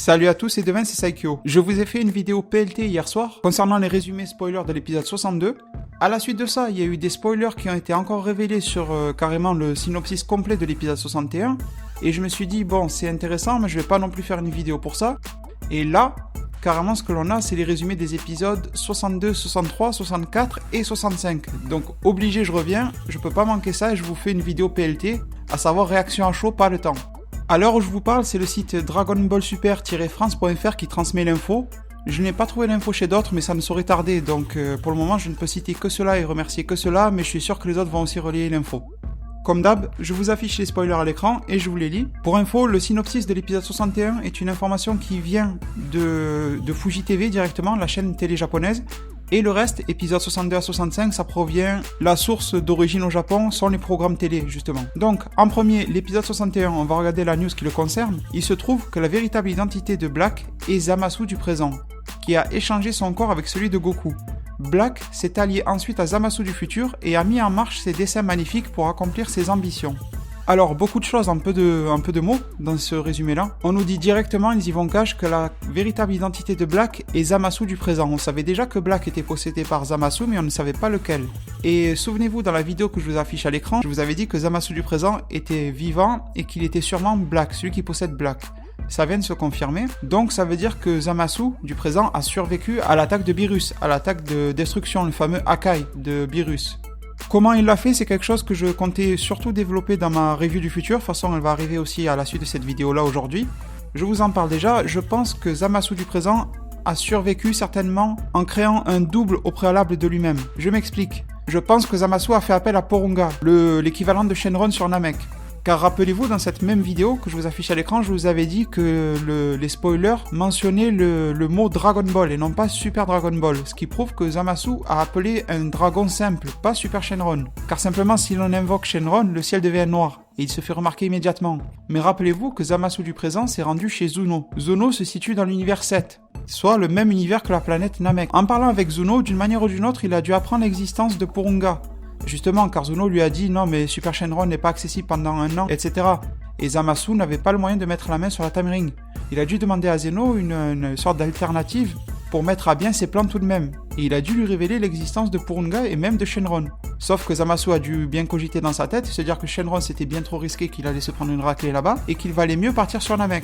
Salut à tous et demain c'est Saikyo. Je vous ai fait une vidéo PLT hier soir concernant les résumés spoilers de l'épisode 62. À la suite de ça, il y a eu des spoilers qui ont été encore révélés sur carrément le synopsis complet de l'épisode 61. Et je me suis dit, bon, c'est intéressant, mais je vais pas non plus faire une vidéo pour ça. Et là, carrément ce que l'on a, c'est les résumés des épisodes 62, 63, 64 et 65. Donc obligé, je reviens, je peux pas manquer ça et je vous fais une vidéo PLT, à savoir réaction à chaud, pas le temps. À l'heure où je vous parle, c'est le site dragonballsuper-france.fr qui transmet l'info. Je n'ai pas trouvé l'info chez d'autres, mais ça ne saurait tarder, donc pour le moment je ne peux citer que cela et remercier que cela, mais je suis sûr que les autres vont aussi relayer l'info. Comme d'hab, je vous affiche les spoilers à l'écran et je vous les lis. Pour info, le synopsis de l'épisode 61 est une information qui vient de Fuji TV directement, la chaîne télé japonaise. Et le reste, épisode 62 à 65, ça provient, la source d'origine au Japon sont les programmes télé, justement. Donc, en premier, l'épisode 61, on va regarder la news qui le concerne. Il se trouve que la véritable identité de Black est Zamasu du présent, qui a échangé son corps avec celui de Goku. Black s'est allié ensuite à Zamasu du futur et a mis en marche ses desseins magnifiques pour accomplir ses ambitions. Alors, beaucoup de choses, un peu de mots dans ce résumé-là. On nous dit directement, ils y vont cash, que la véritable identité de Black est Zamasu du présent. On savait déjà que Black était possédé par Zamasu, mais on ne savait pas lequel. Et souvenez-vous, dans la vidéo que je vous affiche à l'écran, je vous avais dit que Zamasu du présent était vivant et qu'il était sûrement Black, celui qui possède Black. Ça vient de se confirmer, donc ça veut dire que Zamasu du présent a survécu à l'attaque de Beerus, à l'attaque de destruction, le fameux Akai de Beerus. Comment il l'a fait, c'est quelque chose que je comptais surtout développer dans ma review du futur, de toute façon elle va arriver aussi à la suite de cette vidéo-là aujourd'hui. Je vous en parle déjà, je pense que Zamasu du présent a survécu certainement en créant un double au préalable de lui-même. Je m'explique. Je pense que Zamasu a fait appel à Porunga, l'équivalent de Shenron sur Namek. Car rappelez-vous, dans cette même vidéo que je vous affiche à l'écran, je vous avais dit que les spoilers mentionnaient le mot Dragon Ball et non pas Super Dragon Ball, ce qui prouve que Zamasu a appelé un dragon simple, pas Super Shenron. Car simplement, si l'on invoque Shenron, le ciel devient noir, et il se fait remarquer immédiatement. Mais rappelez-vous que Zamasu du présent s'est rendu chez Zuno. Zuno se situe dans l'univers 7, soit le même univers que la planète Namek. En parlant avec Zuno, d'une manière ou d'une autre, il a dû apprendre l'existence de Porunga. Justement, car Zuno lui a dit non mais Super Shenron n'est pas accessible pendant un an, etc. Et Zamasu n'avait pas le moyen de mettre la main sur la Time Ring. Il a dû demander à Zeno une sorte d'alternative pour mettre à bien ses plans tout de même. Et il a dû lui révéler l'existence de Porunga et même de Shenron. Sauf que Zamasu a dû bien cogiter dans sa tête, se dire que Shenron c'était bien trop risqué, qu'il allait se prendre une raclée là-bas, et qu'il valait mieux partir sur Namek.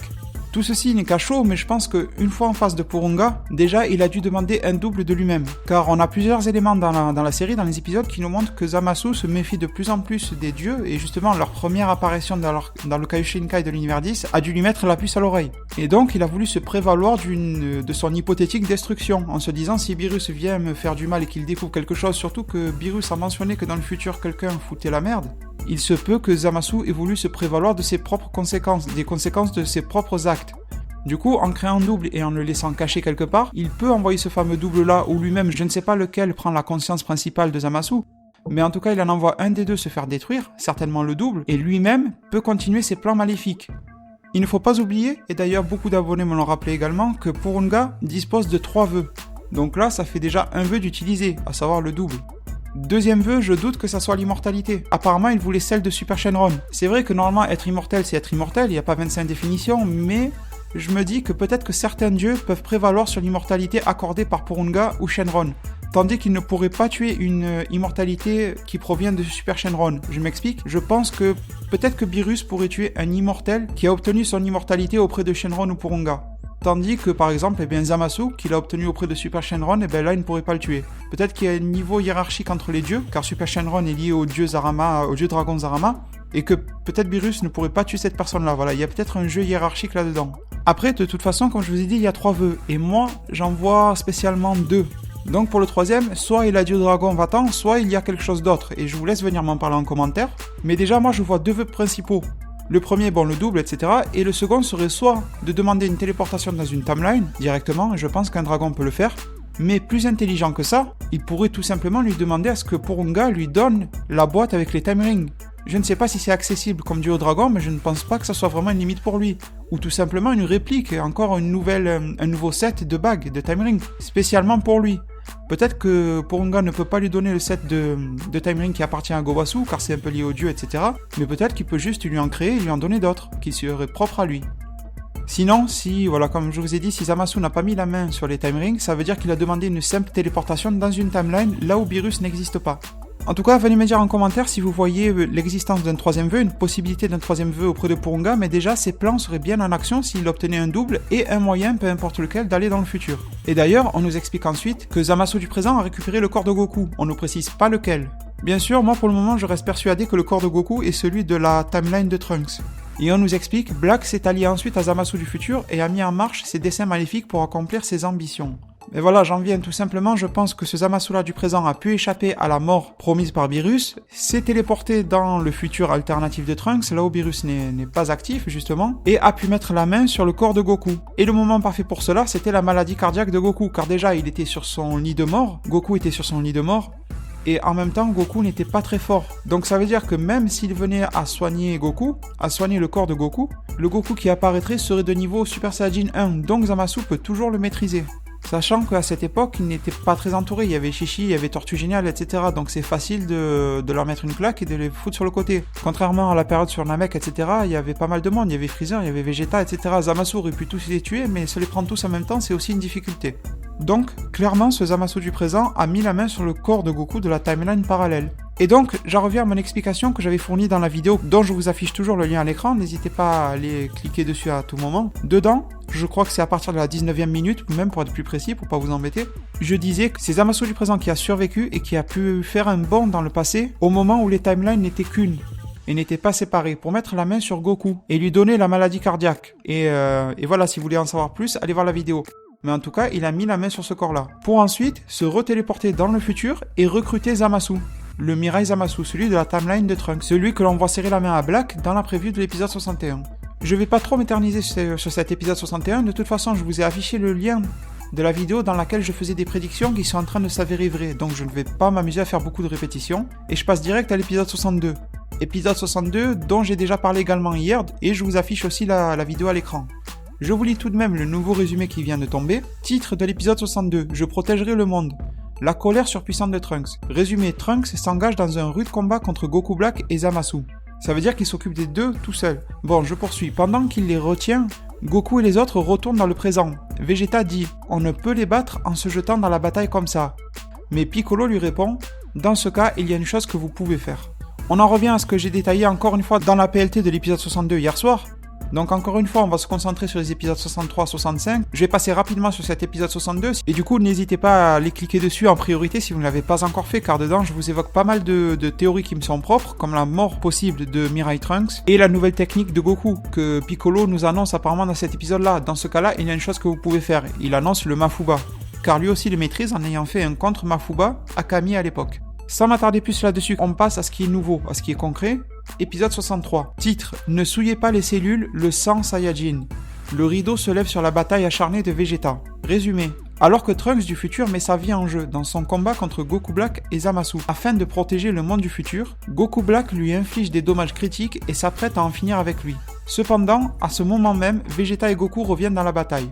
Tout ceci n'est qu'à chaud, mais je pense qu'une fois en face de Porunga, déjà il a dû demander un double de lui-même. Car on a plusieurs éléments dans la série, dans les épisodes, qui nous montrent que Zamasu se méfie de plus en plus des dieux, et justement leur première apparition dans le Kaioshinkai de l'univers 10 a dû lui mettre la puce à l'oreille. Et donc il a voulu se prévaloir de son hypothétique destruction, en se disant si Beerus vient me faire du mal et qu'il découvre quelque chose, surtout que Beerus a mentionné que dans le futur quelqu'un foutait la merde, il se peut que Zamasu ait voulu se prévaloir de ses propres conséquences, des conséquences de ses propres actes. Du coup, en créant un double et en le laissant caché quelque part, il peut envoyer ce fameux double-là, ou lui-même, je ne sais pas lequel prend la conscience principale de Zamasu, mais en tout cas, il en envoie un des deux se faire détruire, certainement le double, et lui-même peut continuer ses plans maléfiques. Il ne faut pas oublier, et d'ailleurs beaucoup d'abonnés me l'ont rappelé également, que Porunga dispose de 3 vœux. Donc là, ça fait déjà un vœu d'utiliser, à savoir le double. Deuxième vœu, je doute que ça soit l'immortalité. Apparemment, il voulait celle de Super Shenron. C'est vrai que normalement, être immortel, c'est être immortel, il n'y a pas 25 définitions, mais je me dis que peut-être que certains dieux peuvent prévaloir sur l'immortalité accordée par Porunga ou Shenron, tandis qu'ils ne pourraient pas tuer une immortalité qui provient de Super Shenron. Je m'explique, je pense que peut-être que Beerus pourrait tuer un immortel qui a obtenu son immortalité auprès de Shenron ou Porunga. Tandis que par exemple, Zamasu, qu'il a obtenu auprès de Super Shenron, là il ne pourrait pas le tuer. Peut-être qu'il y a un niveau hiérarchique entre les dieux, car Super Shenron est lié au dieu Zarama, au dieu dragon Zarama, et que peut-être Beerus ne pourrait pas tuer cette personne-là. Voilà, il y a peut-être un jeu hiérarchique là-dedans. Après, de toute façon, comme je vous ai dit, il y a 3 vœux, et moi, j'en vois spécialement 2. Donc pour le troisième, soit il a dit au dragon va-t'en, soit il y a quelque chose d'autre, et je vous laisse venir m'en parler en commentaire. Mais déjà, moi je vois 2 vœux principaux. Le premier, le double, etc. Et le second serait soit de demander une téléportation dans une timeline, directement, je pense qu'un dragon peut le faire. Mais plus intelligent que ça, il pourrait tout simplement lui demander à ce que Porunga lui donne la boîte avec les time rings. Je ne sais pas si c'est accessible comme dieu au dragon, mais je ne pense pas que ça soit vraiment une limite pour lui. Ou tout simplement une réplique, encore un nouveau set de bagues, de time rings, spécialement pour lui. Peut-être que Porunga ne peut pas lui donner le set de time ring qui appartient à Gowasu, car c'est un peu lié au dieu, etc. Mais peut-être qu'il peut juste lui en créer et lui en donner d'autres, qui seraient propres à lui. Sinon, comme je vous ai dit, si Zamasu n'a pas mis la main sur les time rings, ça veut dire qu'il a demandé une simple téléportation dans une timeline là où Beerus n'existe pas. En tout cas, venez me dire en commentaire si vous voyez l'existence d'un troisième vœu, une possibilité d'un troisième vœu auprès de Porunga, mais déjà ces plans seraient bien en action s'il obtenait un double et un moyen, peu importe lequel, d'aller dans le futur. Et d'ailleurs, on nous explique ensuite que Zamasu du présent a récupéré le corps de Goku, on ne précise pas lequel. Bien sûr, moi pour le moment je reste persuadé que le corps de Goku est celui de la timeline de Trunks. Et on nous explique, Black s'est allié ensuite à Zamasu du futur et a mis en marche ses desseins maléfiques pour accomplir ses ambitions. Mais voilà, j'en viens tout simplement, je pense que ce Zamasu-là du présent a pu échapper à la mort promise par Beerus, s'est téléporté dans le futur alternatif de Trunks, là où Beerus n'est pas actif justement, et a pu mettre la main sur le corps de Goku. Et le moment parfait pour cela, c'était la maladie cardiaque de Goku, car déjà il était sur son lit de mort, Goku était sur son lit de mort, et en même temps Goku n'était pas très fort. Donc ça veut dire que même s'il venait à soigner Goku, à soigner le corps de Goku, le Goku qui apparaîtrait serait de niveau Super Saiyajin 1, donc Zamasu peut toujours le maîtriser. Sachant qu'à cette époque, il n'était pas très entouré, il y avait Chichi, il y avait Tortue Géniale, etc. Donc c'est facile de leur mettre une claque et de les foutre sur le côté. Contrairement à la période sur Namek, etc., il y avait pas mal de monde, il y avait Freezer, il y avait Vegeta, etc. Zamasu aurait pu tous les tuer, mais se les prendre tous en même temps, c'est aussi une difficulté. Donc, clairement, ce Zamasu du présent a mis la main sur le corps de Goku de la timeline parallèle. Et donc, j'en reviens à mon explication que j'avais fournie dans la vidéo, dont je vous affiche toujours le lien à l'écran, n'hésitez pas à aller cliquer dessus à tout moment. Dedans, je crois que c'est à partir de la 19e minute, même pour être plus précis, pour pas vous embêter, je disais que c'est Zamasu du présent qui a survécu et qui a pu faire un bond dans le passé, au moment où les timelines n'étaient qu'une, et n'étaient pas séparées, pour mettre la main sur Goku, et lui donner la maladie cardiaque. Et voilà, si vous voulez en savoir plus, allez voir la vidéo. Mais en tout cas, il a mis la main sur ce corps-là, pour ensuite se retéléporter dans le futur et recruter Zamasu. Le Mirai Zamasu, celui de la timeline de Trunks, celui que l'on voit serrer la main à Black dans la preview de l'épisode 61. Je vais pas trop m'éterniser sur cet épisode 61, de toute façon je vous ai affiché le lien de la vidéo dans laquelle je faisais des prédictions qui sont en train de s'avérer vraies, donc je ne vais pas m'amuser à faire beaucoup de répétitions, et je passe direct à l'épisode 62. Épisode 62 dont j'ai déjà parlé également hier, et je vous affiche aussi la vidéo à l'écran. Je vous lis tout de même le nouveau résumé qui vient de tomber. Titre de l'épisode 62, je protégerai le monde. La colère surpuissante de Trunks. Résumé, Trunks s'engage dans un rude combat contre Goku Black et Zamasu. Ça veut dire qu'il s'occupe des deux tout seul. Bon, je poursuis. Pendant qu'il les retient, Goku et les autres retournent dans le présent. Vegeta dit « On ne peut les battre en se jetant dans la bataille comme ça ». Mais Piccolo lui répond « Dans ce cas, il y a une chose que vous pouvez faire ». On en revient à ce que j'ai détaillé encore une fois dans la PLT de l'épisode 62 hier soir. Donc encore une fois, on va se concentrer sur les épisodes 63-65. Je vais passer rapidement sur cet épisode 62. Et du coup, n'hésitez pas à aller cliquer dessus en priorité si vous ne l'avez pas encore fait, car dedans, je vous évoque pas mal de théories qui me sont propres, comme la mort possible de Mirai Trunks et la nouvelle technique de Goku, que Piccolo nous annonce apparemment dans cet épisode-là. Dans ce cas-là, il y a une chose que vous pouvez faire. Il annonce le Mafuba, car lui aussi le maîtrise en ayant fait un contre Mafuba à Kami à l'époque. Sans m'attarder plus là-dessus, on passe à ce qui est nouveau, à ce qui est concret. Épisode 63. Titre. Ne souillez pas les cellules, le sang Saiyajin. Le rideau se lève sur la bataille acharnée de Vegeta. Résumé. Alors que Trunks du futur met sa vie en jeu dans son combat contre Goku Black et Zamasu, afin de protéger le monde du futur, Goku Black lui inflige des dommages critiques et s'apprête à en finir avec lui. Cependant, à ce moment même, Vegeta et Goku reviennent dans la bataille.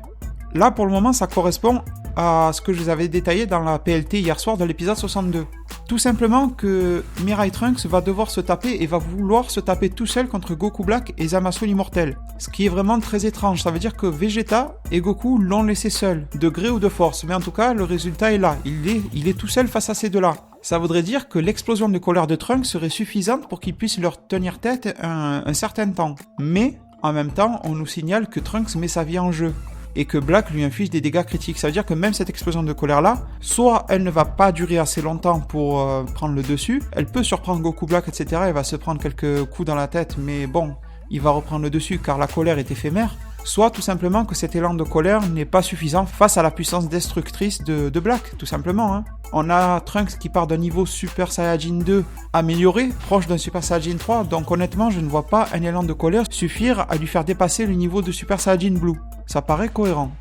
Là, pour le moment, ça correspond à ce que je vous avais détaillé dans la PLT hier soir de l'épisode 62. Tout simplement que Mirai Trunks va devoir se taper et va vouloir se taper tout seul contre Goku Black et Zamasu l'immortel. Ce qui est vraiment très étrange, ça veut dire que Vegeta et Goku l'ont laissé seul, de gré ou de force, mais en tout cas le résultat est là, il est tout seul face à ces deux-là. Ça voudrait dire que l'explosion de colère de Trunks serait suffisante pour qu'il puisse leur tenir tête un certain temps. Mais, en même temps, on nous signale que Trunks met sa vie en jeu. Et que Black lui inflige des dégâts critiques. Ça veut dire que même cette explosion de colère-là, soit elle ne va pas durer assez longtemps pour prendre le dessus, elle peut surprendre Goku Black, etc. Elle va se prendre quelques coups dans la tête, mais bon, il va reprendre le dessus car la colère est éphémère. Soit tout simplement que cet élan de colère n'est pas suffisant face à la puissance destructrice de Black, tout simplement. Hein. On a Trunks qui part d'un niveau Super Saiyajin 2 amélioré, proche d'un Super Saiyajin 3, donc honnêtement je ne vois pas un élan de colère suffire à lui faire dépasser le niveau de Super Saiyajin Blue. Ça paraît cohérent.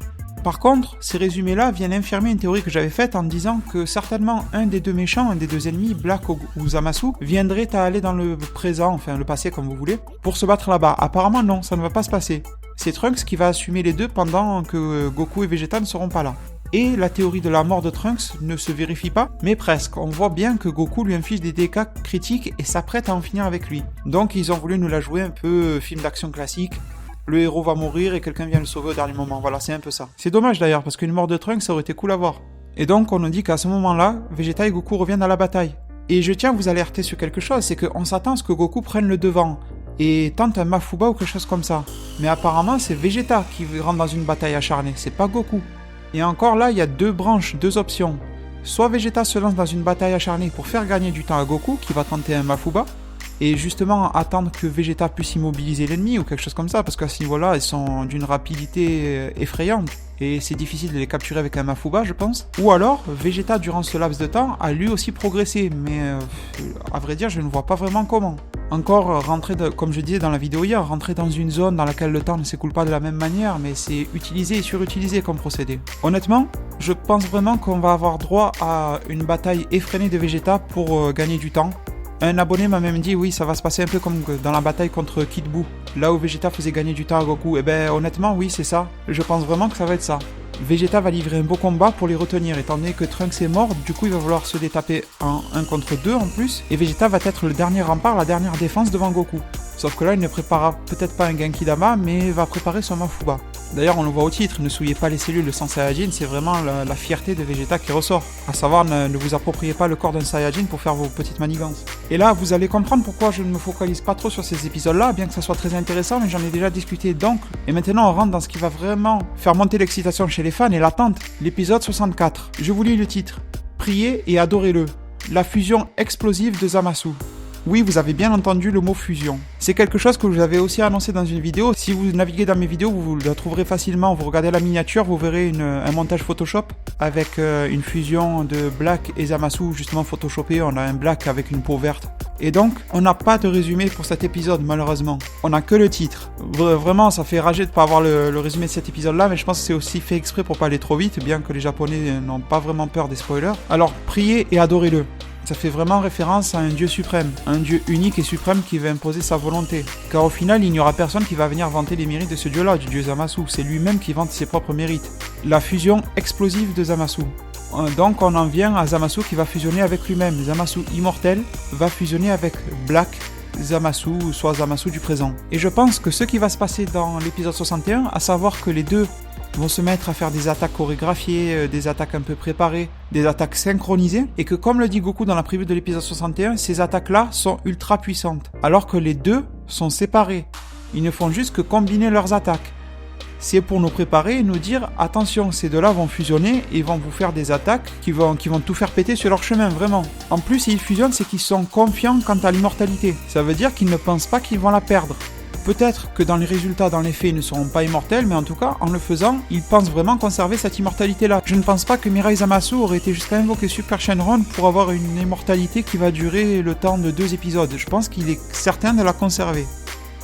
Par contre, ces résumés-là viennent infirmer une théorie que j'avais faite en disant que certainement un des deux méchants, un des deux ennemis, Black ou Zamasu, viendrait à aller dans le présent, enfin le passé comme vous voulez, pour se battre là-bas. Apparemment non, ça ne va pas se passer. C'est Trunks qui va assumer les deux pendant que Goku et Vegeta ne seront pas là. Et la théorie de la mort de Trunks ne se vérifie pas, mais presque. On voit bien que Goku lui inflige des dégâts critiques et s'apprête à en finir avec lui. Donc ils ont voulu nous la jouer un peu film d'action classique. le héros va mourir et quelqu'un vient le sauver au dernier moment. Voilà, c'est un peu ça. C'est dommage d'ailleurs, parce qu'une mort de Trunks, ça aurait été cool à voir. Et donc, on nous dit qu'à ce moment-là, Vegeta et Goku reviennent à la bataille. Et je tiens à vous alerter sur quelque chose, c'est qu'on s'attend à ce que Goku prenne le devant et tente un Mafuba ou quelque chose comme ça. Mais apparemment, c'est Vegeta qui rentre dans une bataille acharnée, c'est pas Goku. Et encore là, il y a deux branches, deux options. Soit Vegeta se lance dans une bataille acharnée pour faire gagner du temps à Goku, qui va tenter un Mafuba, et justement attendre que Vegeta puisse immobiliser l'ennemi ou quelque chose comme ça, parce qu'à ce niveau-là, ils sont d'une rapidité effrayante. Et c'est difficile de les capturer avec un Mafuba, je pense. Ou alors, Vegeta, durant ce laps de temps, a lui aussi progressé, mais à vrai dire, je ne vois pas vraiment comment. Encore, comme je disais dans la vidéo hier, rentrer dans une zone dans laquelle le temps ne s'écoule pas de la même manière, mais c'est utilisé et surutilisé comme procédé. Honnêtement, je pense vraiment qu'on va avoir droit à une bataille effrénée de Vegeta pour gagner du temps. Un abonné m'a même dit oui, ça va se passer un peu comme dans la bataille contre Kid Buu, là où Vegeta faisait gagner du temps à Goku. Et ben honnêtement oui, c'est ça. Je pense vraiment que ça va être ça. Vegeta va livrer un beau combat pour les retenir, étant donné que Trunks est mort, du coup il va vouloir se détaper en 1 contre 2 en plus, et Vegeta va être le dernier rempart, la dernière défense devant Goku. Sauf que là il ne préparera peut-être pas un Genki-Dama, mais va préparer son Mafuba. D'ailleurs on le voit au titre, ne souillez pas les cellules de Sans Saiyajin, c'est vraiment la fierté de Vegeta qui ressort. À savoir, ne vous appropriez pas le corps d'un Saiyajin pour faire vos petites manigances. Et là vous allez comprendre pourquoi je ne me focalise pas trop sur ces épisodes-là, bien que ça soit très intéressant, mais j'en ai déjà discuté donc. Et maintenant on rentre dans ce qui va vraiment faire monter l'excitation chez les fans et l'attente, l'épisode 64. Je vous lis le titre. Priez et adorez-le. La fusion explosive de Zamasu. Oui, vous avez bien entendu le mot fusion. C'est quelque chose que je vous avais aussi annoncé dans une vidéo. Si vous naviguez dans mes vidéos, vous la trouverez facilement. Vous regardez la miniature, vous verrez un montage Photoshop avec une fusion de Black et Zamasu, justement photoshopé. On a un Black avec une peau verte. Et donc, on n'a pas de résumé pour cet épisode, malheureusement. On n'a que le titre. Vraiment, ça fait rager de ne pas avoir le résumé de cet épisode-là, mais je pense que c'est aussi fait exprès pour pas aller trop vite, bien que les Japonais n'ont pas vraiment peur des spoilers. Alors, priez et adorez-le. Ça fait vraiment référence à un dieu suprême, un dieu unique et suprême qui va imposer sa volonté. Car au final, il n'y aura personne qui va venir vanter les mérites de ce dieu-là, du dieu Zamasu. C'est lui-même qui vante ses propres mérites. La fusion explosive de Zamasu. Donc on en vient à Zamasu qui va fusionner avec lui-même. Zamasu immortel va fusionner avec Black Zamasu, soit Zamasu du présent. Et je pense que ce qui va se passer dans l'épisode 61, à savoir que les deux vont se mettre à faire des attaques chorégraphiées, des attaques un peu préparées, des attaques synchronisées, et que comme le dit Goku dans la preview de l'épisode 61, ces attaques-là sont ultra puissantes, alors que les deux sont séparés. Ils ne font juste que combiner leurs attaques. C'est pour nous préparer et nous dire attention, ces deux-là vont fusionner et vont vous faire des attaques qui vont tout faire péter sur leur chemin, vraiment. En plus, s'ils fusionnent, c'est qu'ils sont confiants quant à l'immortalité. Ça veut dire qu'ils ne pensent pas qu'ils vont la perdre. Peut-être que dans les résultats, dans les faits, ils ne seront pas immortels, mais en tout cas, en le faisant, ils pensent vraiment conserver cette immortalité-là. Je ne pense pas que Mirai Zamasu aurait été jusqu'à invoquer Super Shenron pour avoir une immortalité qui va durer le temps de 2 épisodes. Je pense qu'il est certain de la conserver.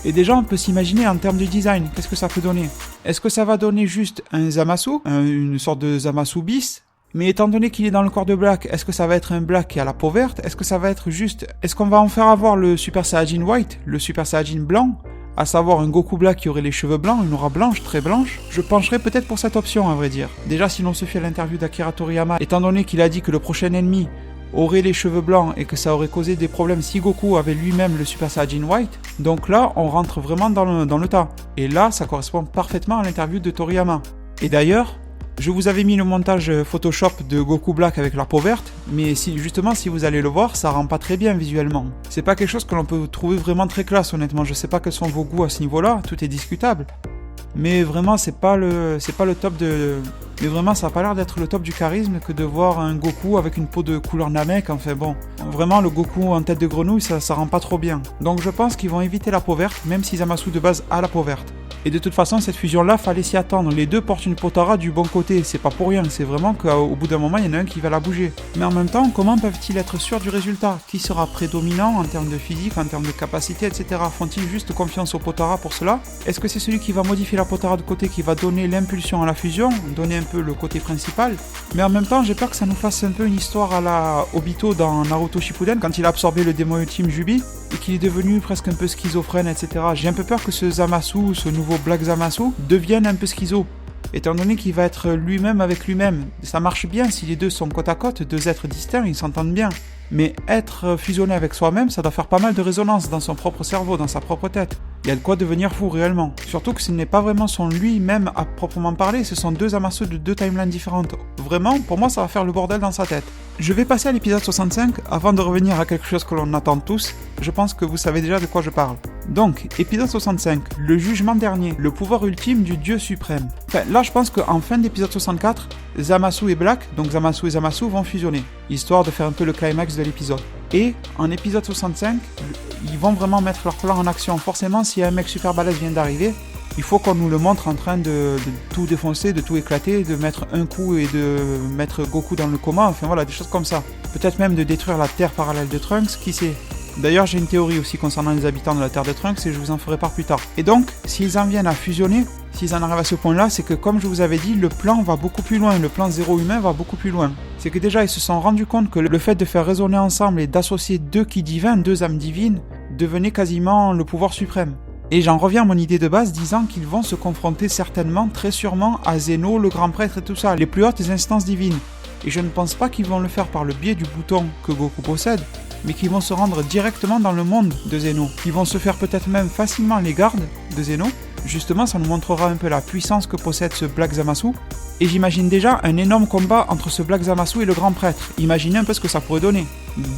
Et déjà, on peut s'imaginer en termes de design, qu'est-ce que ça peut donner? Est-ce que ça va donner juste un Zamasu, une sorte de Zamasu bis? Mais étant donné qu'il est dans le corps de Black, est-ce que ça va être un Black qui a la peau verte? Est-ce que ça va être juste... Est-ce qu'on va en faire avoir le Super Saiyajin White, le Super Saiyajin blanc? À savoir un Goku Black qui aurait les cheveux blancs, une aura blanche, très blanche. Je pencherais peut-être pour cette option, à vrai dire. Déjà, si l'on se fie à l'interview d'Akira Toriyama, étant donné qu'il a dit que le prochain ennemi aurait les cheveux blancs et que ça aurait causé des problèmes si Goku avait lui-même le Super Saiyajin White, donc là, on rentre vraiment dans le tas. Et là, ça correspond parfaitement à l'interview de Toriyama. Et d'ailleurs, je vous avais mis le montage Photoshop de Goku Black avec la peau verte, mais si vous allez le voir, ça rend pas très bien visuellement. C'est pas quelque chose que l'on peut trouver vraiment très classe, honnêtement. Je sais pas quels sont vos goûts à ce niveau-là, tout est discutable. Mais vraiment, c'est pas le top de... Mais vraiment, ça a pas l'air d'être le top du charisme que de voir un Goku avec une peau de couleur Namek. Enfin bon, vraiment, le Goku en tête de grenouille, ça rend pas trop bien. Donc je pense qu'ils vont éviter la peau verte, même si Zamasu de base a la peau verte. Et de toute façon, cette fusion-là, fallait s'y attendre. Les deux portent une Potara du bon côté. C'est pas pour rien, c'est vraiment qu'au bout d'un moment, il y en a un qui va la bouger. Mais en même temps, comment peuvent-ils être sûrs du résultat? Qui sera prédominant en termes de physique, en termes de capacité, etc. Font-ils juste confiance au Potara pour cela? Est-ce que c'est celui qui va modifier la Potara de côté qui va donner l'impulsion à la fusion, donner un peu le côté principal? Mais en même temps, j'ai peur que ça nous fasse un peu une histoire à la Obito dans Naruto Shippuden, quand il a absorbé le démon ultime Jubi, et qu'il est devenu presque un peu schizophrène, etc. J'ai un peu peur que ce Zamasu, ce nouveau Black Zamasu, devienne un peu schizo, étant donné qu'il va être lui-même avec lui-même. Ça marche bien si les deux sont côte à côte, deux êtres distincts, ils s'entendent bien. Mais être fusionné avec soi-même, ça doit faire pas mal de résonance dans son propre cerveau, dans sa propre tête. Il y a de quoi devenir fou réellement. Surtout que ce n'est pas vraiment son lui-même à proprement parler, ce sont deux Zamasu de deux timelines différentes. Vraiment, pour moi, ça va faire le bordel dans sa tête. Je vais passer à l'épisode 65 avant de revenir à quelque chose que l'on attend tous. Je pense que vous savez déjà de quoi je parle. Donc, épisode 65, le jugement dernier, le pouvoir ultime du dieu suprême. Enfin, là, je pense qu'en fin d'épisode 64, Zamasu et Black, donc Zamasu et Zamasu, vont fusionner, histoire de faire un peu le climax de l'épisode. Et en épisode 65, ils vont vraiment mettre leur plan en action. Forcément, si un mec super balèze vient d'arriver, il faut qu'on nous le montre en train de tout défoncer, de tout éclater, de mettre un coup et de mettre Goku dans le coma, enfin voilà, des choses comme ça. Peut-être même de détruire la Terre parallèle de Trunks, qui sait. D'ailleurs, j'ai une théorie aussi concernant les habitants de la Terre de Trunks et je vous en ferai part plus tard. Et donc, s'ils en viennent à fusionner, s'ils en arrivent à ce point-là, c'est que comme je vous avais dit, le plan va beaucoup plus loin, le plan zéro humain va beaucoup plus loin. C'est que déjà, ils se sont rendus compte que le fait de faire résonner ensemble et d'associer deux ki divins, deux âmes divines, devenait quasiment le pouvoir suprême. Et j'en reviens à mon idée de base disant qu'ils vont se confronter certainement, très sûrement, à Zeno, le grand prêtre et tout ça, les plus hautes instances divines. Et je ne pense pas qu'ils vont le faire par le biais du bouton que Goku possède, mais qu'ils vont se rendre directement dans le monde de Zeno. Ils vont se faire peut-être même facilement les gardes de Zeno. Justement, ça nous montrera un peu la puissance que possède ce Black Zamasu. Et j'imagine déjà un énorme combat entre ce Black Zamasu et le grand prêtre. Imaginez un peu ce que ça pourrait donner.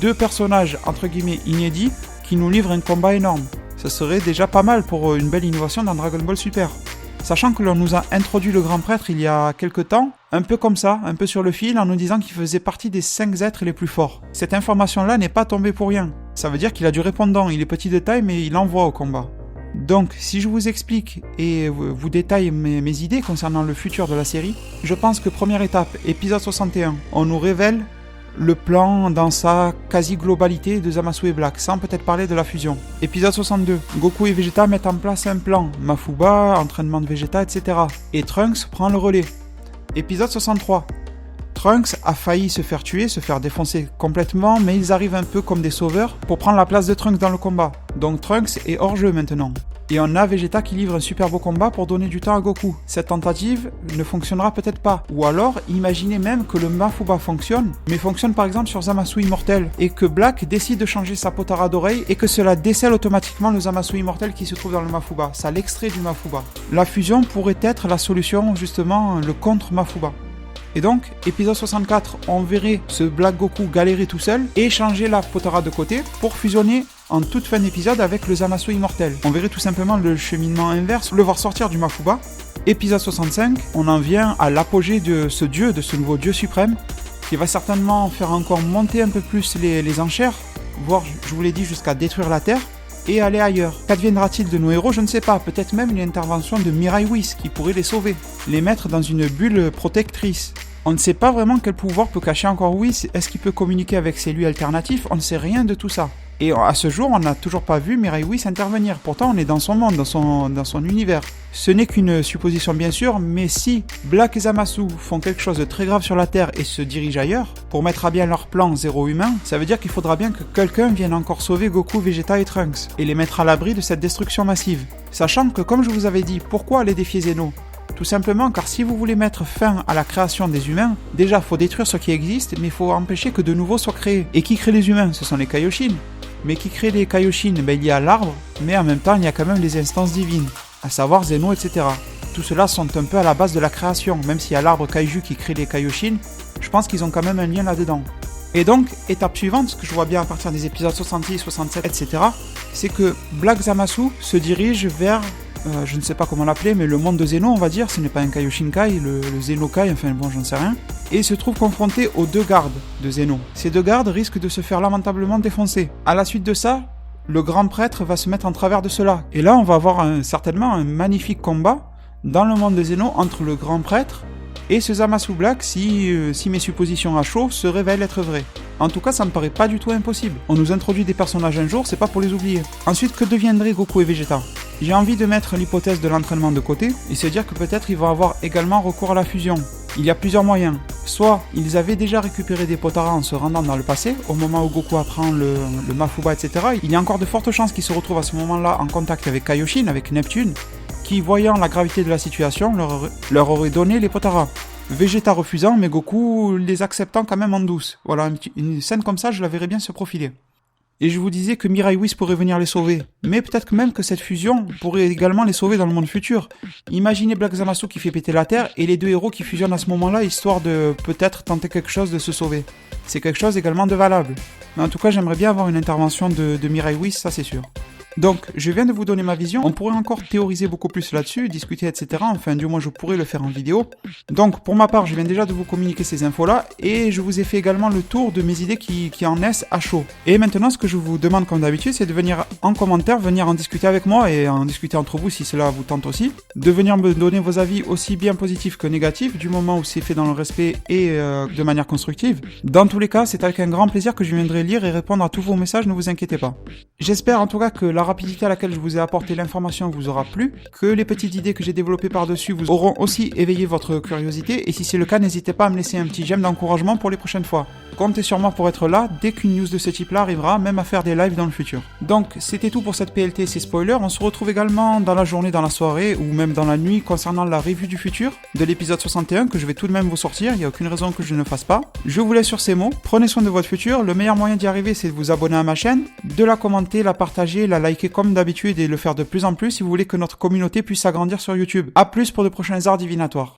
Deux personnages, entre guillemets, inédits, qui nous livrent un combat énorme. Ça serait déjà pas mal pour une belle innovation dans Dragon Ball Super. Sachant que l'on nous a introduit le grand prêtre il y a quelques temps, un peu comme ça, un peu sur le fil, en nous disant qu'il faisait partie des 5 êtres les plus forts. Cette information-là n'est pas tombée pour rien. Ça veut dire qu'il a du répondant, il est petit de taille mais il envoie au combat. Donc, si je vous explique et vous détaille mes idées concernant le futur de la série, je pense que première étape, épisode 61, on nous révèle le plan dans sa quasi-globalité de Zamasu et Black, sans peut-être parler de la fusion. Épisode 62, Goku et Vegeta mettent en place un plan, Mafuba, entraînement de Vegeta, etc. Et Trunks prend le relais. Épisode 63, Trunks a failli se faire tuer, se faire défoncer complètement, mais ils arrivent un peu comme des sauveurs pour prendre la place de Trunks dans le combat. Donc Trunks est hors jeu maintenant. Et on a Vegeta qui livre un super beau combat pour donner du temps à Goku. Cette tentative ne fonctionnera peut-être pas. Ou alors, imaginez même que le Mafuba fonctionne, mais fonctionne par exemple sur Zamasu immortel, et que Black décide de changer sa potara d'oreille, et que cela décèle automatiquement le Zamasu immortel qui se trouve dans le Mafuba. Ça l'extrait du Mafuba. La fusion pourrait être la solution, justement, le contre Mafuba. Et donc, épisode 64, on verrait ce Black Goku galérer tout seul et changer la Potara de côté pour fusionner en toute fin d'épisode avec le Zamasu immortel. On verrait tout simplement le cheminement inverse, le voir sortir du Mafuba. Épisode 65, on en vient à l'apogée de ce dieu, de ce nouveau dieu suprême, qui va certainement faire encore monter un peu plus les enchères, voire, je vous l'ai dit, jusqu'à détruire la Terre et aller ailleurs. Qu'adviendra-t-il de nos héros? Je ne sais pas. Peut-être même une intervention de Mirai Whis qui pourrait les sauver, les mettre dans une bulle protectrice. On ne sait pas vraiment quel pouvoir peut cacher encore Whis. Est-ce qu'il peut communiquer avec ses lui alternatifs? On ne sait rien de tout ça. Et à ce jour, on n'a toujours pas vu Mirai Whis intervenir. Pourtant, on est dans son monde, dans son univers. Ce n'est qu'une supposition bien sûr, mais si Black et Zamasu font quelque chose de très grave sur la Terre et se dirigent ailleurs, pour mettre à bien leur plan zéro humain, ça veut dire qu'il faudra bien que quelqu'un vienne encore sauver Goku, Vegeta et Trunks, et les mettre à l'abri de cette destruction massive. Sachant que, comme je vous avais dit, pourquoi aller défier Zeno? Tout simplement car si vous voulez mettre fin à la création des humains, déjà faut détruire ce qui existe, mais il faut empêcher que de nouveaux soient créés. Et qui crée les humains? Ce sont les Kaioshin. Mais qui crée les Kaioshin? Il y a l'arbre, mais en même temps il y a quand même les instances divines, à savoir Zeno, etc. Tout cela sont un peu à la base de la création, même s'il y a l'arbre Kaiju qui crée les Kaioshin, je pense qu'ils ont quand même un lien là-dedans. Et donc, étape suivante, ce que je vois bien à partir des épisodes 66, 67, etc., c'est que Black Zamasu se dirige vers, je ne sais pas comment l'appeler, mais le monde de Zeno, on va dire, ce n'est pas un Kaioshinkai, le Zenokai, enfin bon, j'en sais rien, et se trouve confronté aux deux gardes de Zeno. Ces deux gardes risquent de se faire lamentablement défoncer. À la suite de ça, le grand prêtre va se mettre en travers de cela. Et là, on va avoir certainement un magnifique combat dans le monde de Zeno entre le grand prêtre et ce Zamasu Black si mes suppositions à chaud se révèlent être vraies. En tout cas, ça me paraît pas du tout impossible. On nous introduit des personnages un jour, c'est pas pour les oublier. Ensuite, que deviendraient Goku et Vegeta? J'ai envie de mettre l'hypothèse de l'entraînement de côté et se dire que peut-être ils vont avoir également recours à la fusion. Il y a plusieurs moyens. Soit ils avaient déjà récupéré des Potara en se rendant dans le passé, au moment où Goku apprend le Mafuba, etc. Il y a encore de fortes chances qu'ils se retrouvent à ce moment-là en contact avec Kaioshin, avec Neptune, qui, voyant la gravité de la situation, leur aurait donné les Potara. Vegeta refusant, mais Goku les acceptant quand même en douce. Voilà, une scène comme ça, je la verrais bien se profiler. Et je vous disais que Mirai Whis pourrait venir les sauver. Mais peut-être que même que cette fusion pourrait également les sauver dans le monde futur. Imaginez Black Zamasu qui fait péter la Terre et les deux héros qui fusionnent à ce moment-là histoire de peut-être tenter quelque chose de se sauver. C'est quelque chose également de valable. Mais en tout cas, j'aimerais bien avoir une intervention de Mirai Whis, ça c'est sûr. Donc, je viens de vous donner ma vision, on pourrait encore théoriser beaucoup plus là-dessus, discuter, etc. Enfin, du moins, je pourrais le faire en vidéo. Donc, pour ma part, je viens déjà de vous communiquer ces infos-là, et je vous ai fait également le tour de mes idées qui en naissent à chaud. Et maintenant, ce que je vous demande comme d'habitude, c'est de venir en commentaire, venir en discuter avec moi, et en discuter entre vous si cela vous tente aussi. De venir me donner vos avis aussi bien positifs que négatifs, du moment où c'est fait dans le respect et de manière constructive. Dans tous les cas, c'est avec un grand plaisir que je viendrai lire et répondre à tous vos messages, ne vous inquiétez pas. J'espère en tout cas que la rapidité à laquelle je vous ai apporté l'information vous aura plu, que les petites idées que j'ai développées par-dessus vous auront aussi éveillé votre curiosité, et si c'est le cas, n'hésitez pas à me laisser un petit j'aime d'encouragement pour les prochaines fois. Comptez sur moi pour être là dès qu'une news de ce type-là arrivera, même à faire des lives dans le futur. Donc, c'était tout pour cette PLT, c'est spoiler. On se retrouve également dans la journée, dans la soirée, ou même dans la nuit concernant la review du futur de l'épisode 61, que je vais tout de même vous sortir, il n'y a aucune raison que je ne fasse pas. Je vous laisse sur ces mots, prenez soin de votre futur, le meilleur moyen d'y arriver c'est de vous abonner à ma chaîne, de la commenter, la partager, la liker comme d'habitude et le faire de plus en plus si vous voulez que notre communauté puisse s'agrandir sur YouTube. A plus pour de prochains arts divinatoires.